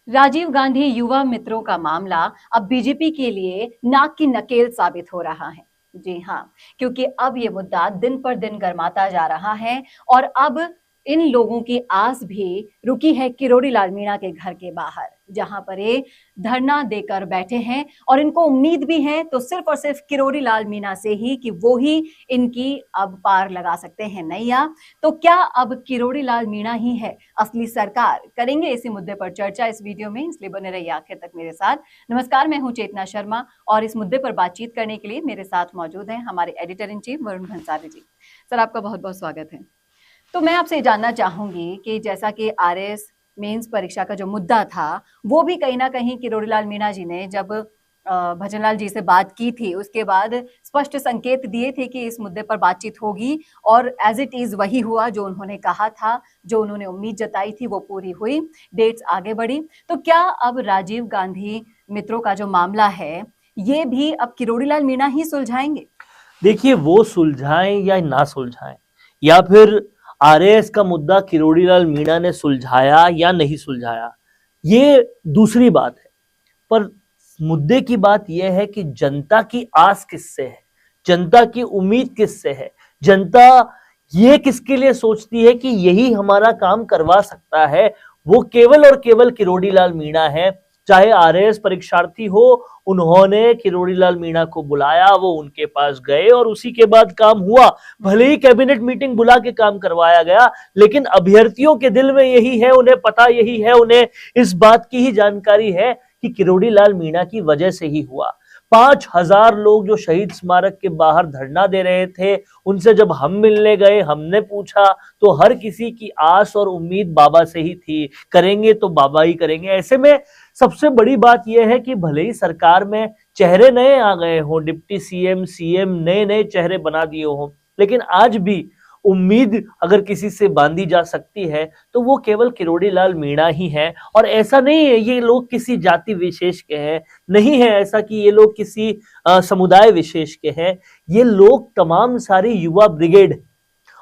राजीव गांधी युवा मित्रों का मामला अब बीजेपी के लिए नाक की नकेल साबित हो रहा है। जी हाँ, क्योंकि अब ये मुद्दा दिन पर दिन गर्माता जा रहा है और अब इन लोगों की आस भी रुकी है किरोड़ी लाल मीणा के घर के बाहर, जहां पर ये धरना देकर बैठे हैं और इनको उम्मीद भी है तो सिर्फ और सिर्फ किरोड़ी लाल मीणा से ही कि वो ही इनकी अब पार लगा सकते हैं नैया। तो क्या अब किरोड़ी लाल मीणा ही है असली सरकार? करेंगे इसी मुद्दे पर चर्चा इस वीडियो में, इसलिए बने रहिए आखिर तक मेरे साथ। नमस्कार, मैं हूं चेतना शर्मा और इस मुद्दे पर बातचीत करने के लिए मेरे साथ मौजूद हैं हमारे editor in chief Varun Bhansali ji. Sir, आपका बहुत बहुत स्वागत है। तो मैं आपसे जानना चाहूंगी कि जैसा कि आरएस मेंस परीक्षा का जो मुद्दा था, वो भी कहीं ना कहीं किरोड़ी लाल मीणा जी ने जब भजनलाल जी से बात की थी, उसके बाद स्पष्ट संकेत दिए थे कि इस मुद्दे पर बातचीत होगी और एज इट इज वही हुआ। जो उन्होंने कहा था, जो उन्होंने उम्मीद जताई थी, वो पूरी हुई, डेट्स आगे बढ़ी। तो क्या अब राजीव गांधी मित्रों का जो मामला है, ये भी अब किरोड़ी लाल मीणा ही सुलझाएंगे? देखिए, वो सुलझाएं या ना सुलझाएं, या फिर आरएस का मुद्दा किरोड़ी लाल मीणा ने सुलझाया या नहीं सुलझाया, ये दूसरी बात है। पर मुद्दे की बात यह है कि जनता की आस किससे है, जनता की उम्मीद किससे है, जनता ये किसके लिए सोचती है कि यही हमारा काम करवा सकता है, वो केवल और केवल किरोड़ी लाल मीणा है। चाहे आरएस परीक्षार्थी हो, उन्होंने किरोड़ी लाल मीणा को बुलाया, वो उनके पास गए और उसी के बाद काम हुआ। भले ही कैबिनेट मीटिंग बुला के काम करवाया गया, लेकिन अभ्यर्थियों के दिल में यही है, उन्हें पता यही है, उन्हें इस बात की ही जानकारी है कि किरोड़ी लाल मीणा की वजह से ही हुआ। 5,000 लोग जो शहीद स्मारक के बाहर धरना दे रहे थे, उनसे जब हम मिलने गए, हमने पूछा, तो हर किसी की आस और उम्मीद बाबा से ही थी। करेंगे तो बाबा ही करेंगे। ऐसे में सबसे बड़ी बात यह है कि भले ही सरकार में चेहरे नए आ गए हों, डिप्टी सीएम नए नए चेहरे बना दिए हों, लेकिन आज भी उम्मीद अगर किसी से बांधी जा सकती है तो वो केवल किरोड़ी लाल मीणा ही है। और ऐसा नहीं है ये लोग किसी जाति विशेष के हैं, नहीं है ऐसा कि ये लोग किसी समुदाय विशेष के हैं। ये लोग तमाम सारी युवा ब्रिगेड,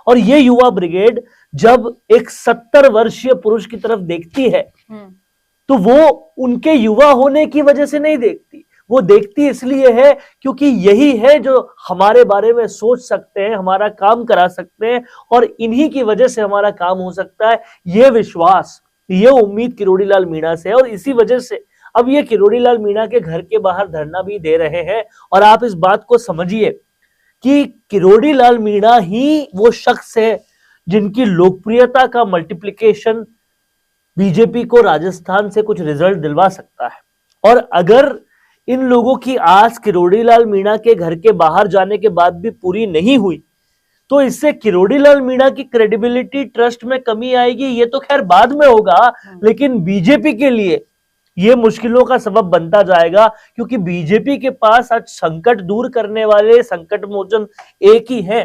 और ये युवा ब्रिगेड जब एक 70 वर्षीय पुरुष की तरफ देखती है तो वो उनके युवा होने की वजह से नहीं देखती, वो देखती इसलिए है क्योंकि यही है जो हमारे बारे में सोच सकते हैं, हमारा काम करा सकते हैं, और इन्हीं की वजह से हमारा काम हो सकता है। ये विश्वास, ये उम्मीद किरोड़ी लाल मीणा से है, और इसी वजह से अब ये किरोड़ी लाल मीणा के घर के बाहर धरना भी दे रहे हैं। और आप इस बात को समझिए कि किरोड़ी लाल मीणा ही वो शख्स है जिनकी लोकप्रियता का मल्टीप्लिकेशन बीजेपी को राजस्थान से कुछ रिजल्ट दिलवा सकता है। और अगर इन लोगों की आस किरोड़ी लाल मीणा के घर के बाहर जाने के बाद भी पूरी नहीं हुई, तो इससे किरोड़ी लाल मीणा की क्रेडिबिलिटी, ट्रस्ट में कमी आएगी। ये तो खैर बाद में होगा, लेकिन बीजेपी के लिए ये मुश्किलों का सबब बनता जाएगा, क्योंकि बीजेपी के पास आज संकट दूर करने वाले संकट मोचन एक ही है,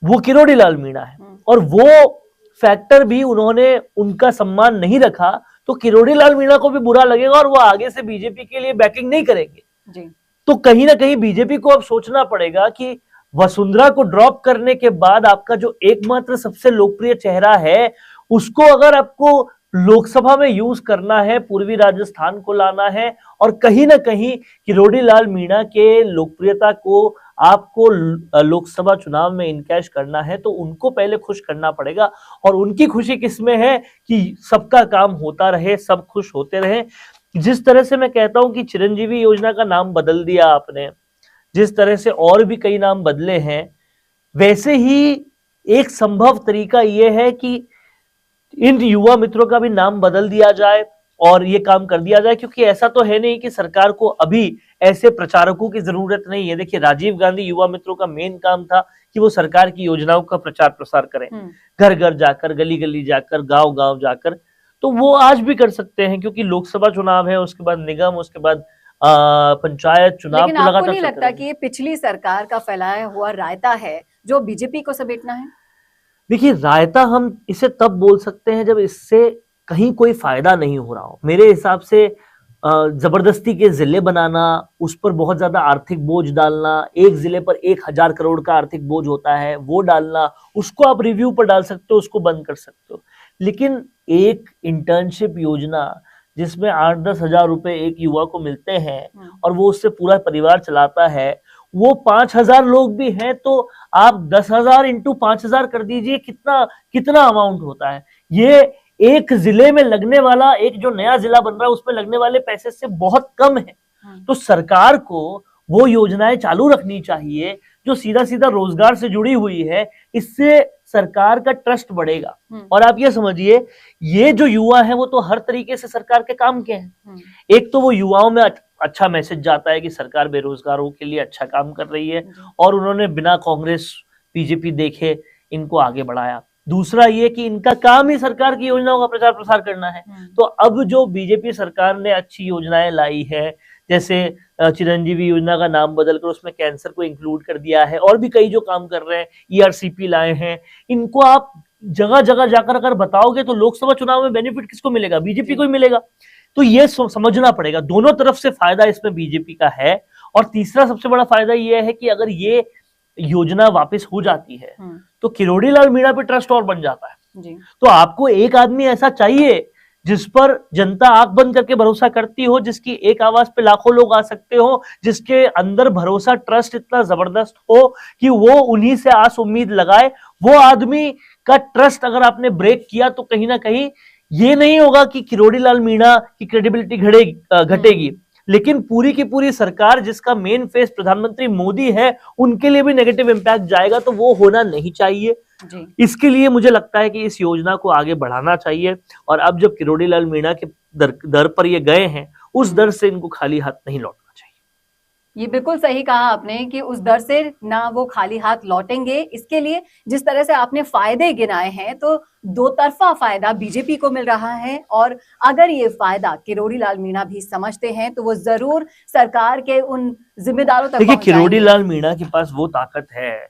वो किरोड़ी लाल मीणा है। और वो फैक्टर भी उन्होंने उनका सम्मान नहीं रखा तो किरोड़ी लाल मीणा को भी बुरा लगेगा और वो आगे से बीजेपी के लिए बैकिंग नहीं करेंगे जी। तो कहीं ना कहीं बीजेपी को अब सोचना पड़ेगा कि वसुंधरा को ड्रॉप करने के बाद आपका जो एकमात्र सबसे लोकप्रिय चेहरा है, उसको अगर आपको लोकसभा में यूज करना है, पूर्वी राजस्थान को लाना है, और कहीं ना कहीं किरोड़ी लाल मीणा के लोकप्रियता को आपको लोकसभा चुनाव में इनकैश करना है, तो उनको पहले खुश करना पड़ेगा। और उनकी खुशी किसमें है कि सबका काम होता रहे, सब खुश होते रहे। जिस तरह से मैं कहता हूं कि चिरंजीवी योजना का नाम बदल दिया आपने, जिस तरह से और भी कई नाम बदले हैं, वैसे ही एक संभव तरीका यह है कि इन युवा मित्रों का भी नाम बदल दिया जाए और ये काम कर दिया जाए, क्योंकि ऐसा तो है नहीं कि सरकार को अभी ऐसे प्रचारकों की जरूरत नहीं है। देखिए, राजीव गांधी युवा मित्रों का मेन काम था कि वो सरकार की योजनाओं का प्रचार प्रसार करें, घर घर जाकर, गली गली जाकर, गांव गांव जाकर। तो वो आज भी कर सकते हैं, क्योंकि लोकसभा चुनाव है, उसके बाद निगम, उसके बाद पंचायत चुनाव। लेकिन आपको नहीं लगता कि ये पिछली सरकार का फैलाया हुआ रायता है जो बीजेपी को समेटना है? देखिए, रायता हम इसे तब बोल सकते हैं जब इससे कहीं कोई फायदा नहीं हो रहा हो। मेरे हिसाब से जबरदस्ती के जिले बनाना, उस पर बहुत ज्यादा आर्थिक बोझ डालना, एक जिले पर 1,000 करोड़ का आर्थिक बोझ होता है, वो डालना, उसको आप रिव्यू पर डाल सकते हो, उसको बंद कर सकते हो। लेकिन एक इंटर्नशिप योजना जिसमें 8-10 हजार रुपए एक युवा को मिलते हैं और वो उससे पूरा परिवार चलाता है, वो 5,000 लोग भी हैं, तो आप 10,000 इंटू 5,000 कर दीजिए, कितना कितना अमाउंट होता है। ये एक जिले में लगने वाला, एक जो नया जिला बन रहा है उसमें लगने वाले पैसे से बहुत कम है। तो सरकार को वो योजनाएं चालू रखनी चाहिए जो सीधा सीधा रोजगार से जुड़ी हुई है, इससे सरकार का ट्रस्ट बढ़ेगा। और आप ये समझिए, ये जो युवा है वो तो हर तरीके से सरकार के काम के हैं। एक तो वो युवाओं में अच्छा मैसेज जाता है कि सरकार बेरोजगारों के लिए अच्छा काम कर रही है, और उन्होंने बिना कांग्रेस बीजेपी देखे इनको आगे बढ़ाया। दूसरा ये कि इनका काम ही सरकार की योजनाओं का प्रचार प्रसार करना है। तो अब जो बीजेपी सरकार ने अच्छी योजनाएं लाई है, जैसे चिरंजीवी योजना का नाम बदलकर उसमें कैंसर को इंक्लूड कर दिया है, और भी कई जो काम कर रहे हैं, ईआरसीपी लाए हैं, इनको आप जगह जगह जाकर अगर बताओगे तो लोकसभा चुनाव में बेनिफिट किसको मिलेगा? बीजेपी को ही मिलेगा। तो ये समझना पड़ेगा, दोनों तरफ से फायदा इसमें बीजेपी का है। और तीसरा सबसे बड़ा फायदा यह है कि अगर ये योजना वापस हो जाती है तो किरोड़ी लाल मीणा पे ट्रस्ट और बन जाता है जी। तो आपको एक आदमी ऐसा चाहिए जिस पर जनता आंख बंद करके भरोसा करती हो, जिसकी एक आवाज पे लाखों लोग आ सकते हो, जिसके अंदर भरोसा, ट्रस्ट इतना जबरदस्त हो कि वो उन्हीं से आस उम्मीद लगाए। वो आदमी का ट्रस्ट अगर आपने ब्रेक किया तो कहीं ना कहीं ये नहीं होगा कि किरोड़ी लाल मीणा की क्रेडिबिलिटी घटेगी, लेकिन पूरी की पूरी सरकार, जिसका मेन फेस प्रधानमंत्री मोदी है, उनके लिए भी नेगेटिव इंपैक्ट जाएगा। तो वो होना नहीं चाहिए जी। इसके लिए मुझे लगता है कि इस योजना को आगे बढ़ाना चाहिए। और अब जब किरोड़ी लाल मीणा के दर पर ये गए हैं, उस दर से इनको खाली हाथ नहीं लौटना चाहिए। ये बिल्कुल सही कहा आपने कि उस दर से ना वो खाली हाथ लौटेंगे। इसके लिए जिस तरह से आपने फायदे गिनाए हैं, तो दो तरफा फायदा बीजेपी को मिल रहा है, और अगर ये फायदा किरोड़ी लाल मीणा भी समझते हैं तो वो जरूर सरकार के उन जिम्मेदारों तक देखिए, किरोड़ी लाल मीणा के पास वो ताकत है,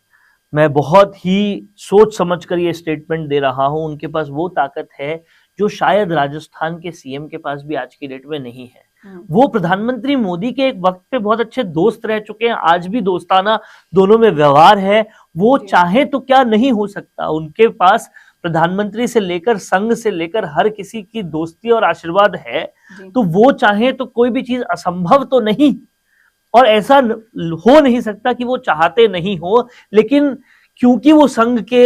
मैं बहुत ही सोच समझ कर ये स्टेटमेंट दे रहा हूं, उनके पास वो ताकत है जो शायद राजस्थान के सीएम के पास भी आज की डेट में नहीं है। वो प्रधानमंत्री मोदी के एक वक्त पे बहुत अच्छे दोस्त रह चुके हैं, आज भी दोस्ताना दोनों में व्यवहार है। वो चाहे तो क्या नहीं हो सकता, उनके पास प्रधानमंत्री से लेकर संघ से लेकर हर किसी की दोस्ती और आशीर्वाद है। तो वो चाहे तो कोई भी चीज असंभव तो नहीं, और ऐसा हो नहीं सकता कि वो चाहते नहीं हो। लेकिन क्योंकि वो संघ के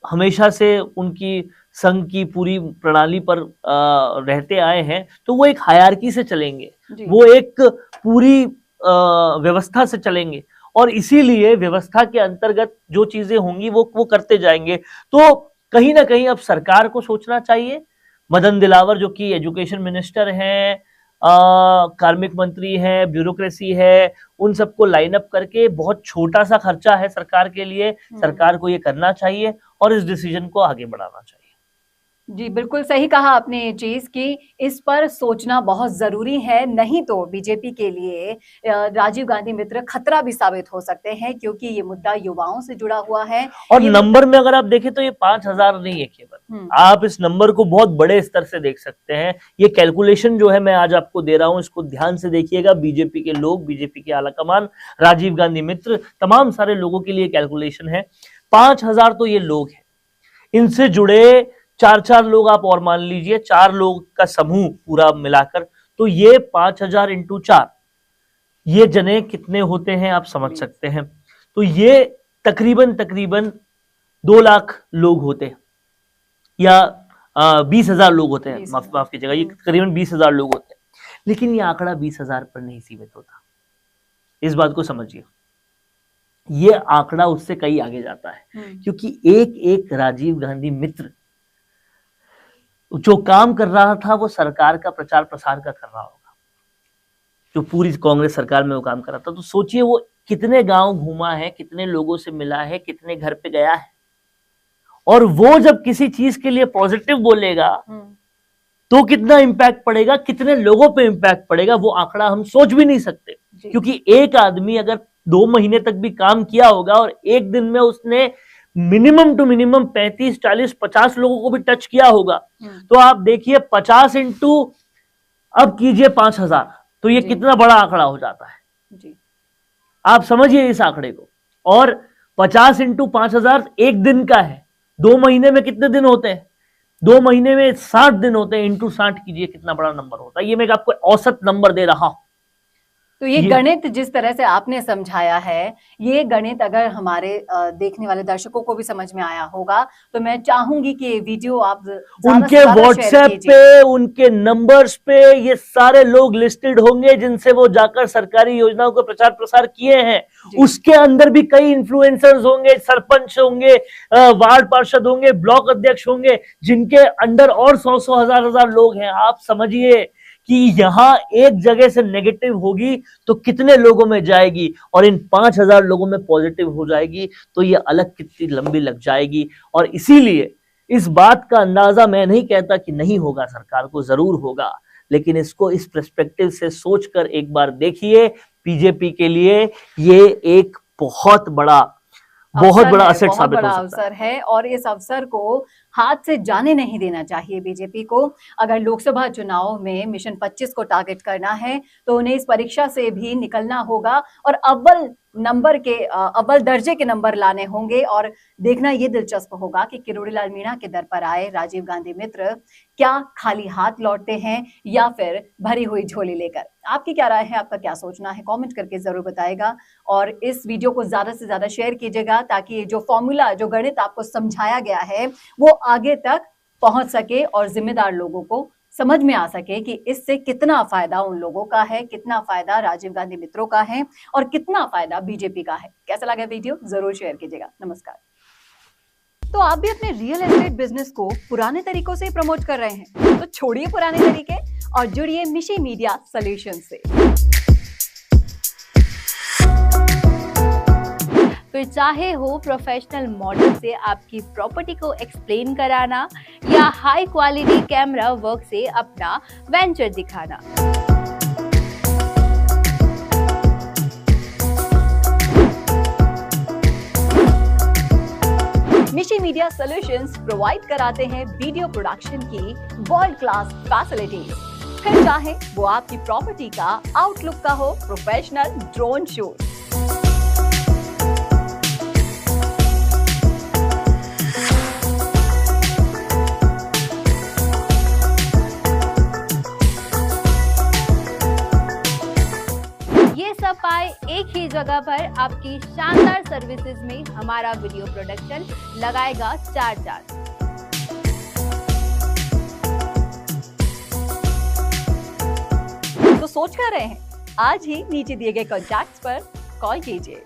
हमेशा से उनकी संघ की पूरी प्रणाली पर रहते आए हैं, तो वो एक हायरार्की से चलेंगे, वो एक पूरी व्यवस्था से चलेंगे, और इसीलिए व्यवस्था के अंतर्गत जो चीजें होंगी वो करते जाएंगे। तो कहीं ना कहीं अब सरकार को सोचना चाहिए। मदन दिलावर जो कि एजुकेशन मिनिस्टर हैं, कार्मिक मंत्री है, ब्यूरोक्रेसी है, उन सबको लाइन अप करके, बहुत छोटा सा खर्चा है सरकार के लिए, सरकार को ये करना चाहिए और इस डिसीजन को आगे बढ़ाना चाहिए। जी बिल्कुल सही कहा आपने ये चीज कि इस पर सोचना बहुत जरूरी है, नहीं तो बीजेपी के लिए राजीव गांधी मित्र खतरा भी साबित हो सकते हैं, क्योंकि ये मुद्दा युवाओं से जुड़ा हुआ है। और नंबर में अगर आप देखें तो ये 5,000 नहीं है केवल, आप इस नंबर को बहुत बड़े स्तर से देख सकते हैं। ये कैलकुलेशन जो है मैं आज आपको दे रहा हूं, इसको ध्यान से देखिएगा। बीजेपी के लोग, बीजेपी के आला कमान, राजीव गांधी मित्र, तमाम सारे लोगों के लिए कैलकुलेशन है। 5,000 तो ये लोग हैं, इनसे जुड़े 4-4 लोग आप और मान लीजिए, 4 लोग का समूह पूरा मिलाकर, तो ये 5,000 इंटू 4, ये जने कितने होते हैं आप समझ सकते हैं। तो ये तकरीबन 2 लाख लोग होते हैं, या 20,000 लोग होते हैं, माफ कीजिएगा, ये करीबन 20,000 लोग होते हैं। लेकिन ये आंकड़ा 20,000 पर नहीं सीमित होता, इस बात को समझिए। ये आंकड़ा उससे कई आगे जाता है, क्योंकि एक एक राजीव गांधी मित्र जो काम कर रहा था वो सरकार का प्रचार प्रसार का कर रहा होगा, जो पूरी कांग्रेस सरकार में वो काम कर रहा था। तो सोचिए वो कितने गांव घूमा है, कितने लोगों से मिला है, कितने घर पे गया है, और वो जब किसी चीज के लिए पॉजिटिव बोलेगा तो कितना इंपैक्ट पड़ेगा, कितने लोगों पे इंपैक्ट पड़ेगा, वो आंकड़ा हम सोच भी नहीं सकते। क्योंकि एक आदमी अगर 2 महीने तक भी काम किया होगा और एक दिन में उसने मिनिमम टू मिनिमम 35, 40, 50 लोगों को भी टच किया होगा, तो आप देखिए 50 इंटू अब कीजिए 5,000, तो ये कितना बड़ा आंकड़ा हो जाता है जी। आप समझिए इस आंकड़े को। और 50 इंटू 5,000 एक दिन का है, 2 महीने में कितने दिन होते हैं? 2 महीने में 60 दिन होते हैं, इंटू 60 कीजिए कितना बड़ा नंबर होता है। ये मैं आपको औसत नंबर दे रहा हूं। तो ये गणित जिस तरह से आपने समझाया है, ये गणित अगर हमारे देखने वाले दर्शकों को भी समझ में आया होगा, तो मैं चाहूंगी कि ये वीडियो आप उनके व्हाट्सएप पे, उनके नंबर्स पे ये सारे लोग लिस्टेड होंगे जिनसे वो जाकर सरकारी योजनाओं का प्रचार प्रसार किए हैं। उसके अंदर भी कई इन्फ्लुएंसर्स होंगे, सरपंच होंगे, वार्ड पार्षद होंगे, ब्लॉक अध्यक्ष होंगे, जिनके अंडर और 100 हजार लोग हैं। आप समझिए कि यहां एक जगह से नेगेटिव होगी तो कितने लोगों में जाएगी, और इन 5,000 लोगों में पॉजिटिव हो जाएगी तो ये अलग कितनी लंबी लग जाएगी। और इसीलिए इस बात का अंदाजा मैं नहीं कहता कि नहीं होगा, सरकार को जरूर होगा, लेकिन इसको इस पर्सपेक्टिव से सोचकर एक बार देखिए। बीजेपी के लिए ये एक बहुत बड़ा असेट साबित हो सकता अवसर है, और इस अवसर को हाथ से जाने नहीं देना चाहिए बीजेपी को। अगर लोकसभा चुनाव में मिशन 25 को टारगेट करना है तो उन्हें इस परीक्षा से भी निकलना होगा और अव्वल दर्जे के नंबर लाने होंगे। और देखना ये दिलचस्प होगा कि किरोड़ीलाल मीणा के दर पर आए राजीव गांधी मित्र क्या खाली हाथ लौटते हैं या फिर भरी हुई झोली लेकर। आपकी क्या राय है, आपका क्या सोचना है, कमेंट करके जरूर बताएगा। और इस वीडियो को ज्यादा से ज्यादा शेयर कीजिएगा ताकि जो फॉर्मूला, जो गणित आपको समझाया गया है वो आगे तक पहुंच सके और जिम्मेदार लोगों को समझ में आ सके कि इससे कितना फायदा उन लोगों का है, कितना फायदा राजीव गांधी मित्रों का है और कितना फायदा बीजेपी का है। कैसा लगा वीडियो, जरूर शेयर कीजिएगा। नमस्कार। तो आप भी अपने रियल एस्टेट बिजनेस को पुराने तरीकों से प्रमोट कर रहे हैं, तो छोड़िए पुराने तरीके और जुड़िए मिशी मीडिया सॉल्यूशन से। फिर चाहे हो प्रोफेशनल मॉडल से आपकी प्रॉपर्टी को एक्सप्लेन कराना या हाई क्वालिटी कैमरा वर्क से अपना वेंचर दिखाना। मिशी मीडिया सॉल्यूशंस प्रोवाइड कराते हैं वीडियो प्रोडक्शन की वर्ल्ड क्लास फैसिलिटीज। फिर चाहे वो आपकी प्रॉपर्टी का आउटलुक का हो प्रोफेशनल ड्रोन शूट, सब पाए एक ही जगह पर आपकी शानदार सर्विसेज में हमारा वीडियो प्रोडक्शन लगाएगा 4 चांद। तो सोच कर रहे हैं, आज ही नीचे दिए गए कॉन्टैक्ट्स पर कॉल कीजिए।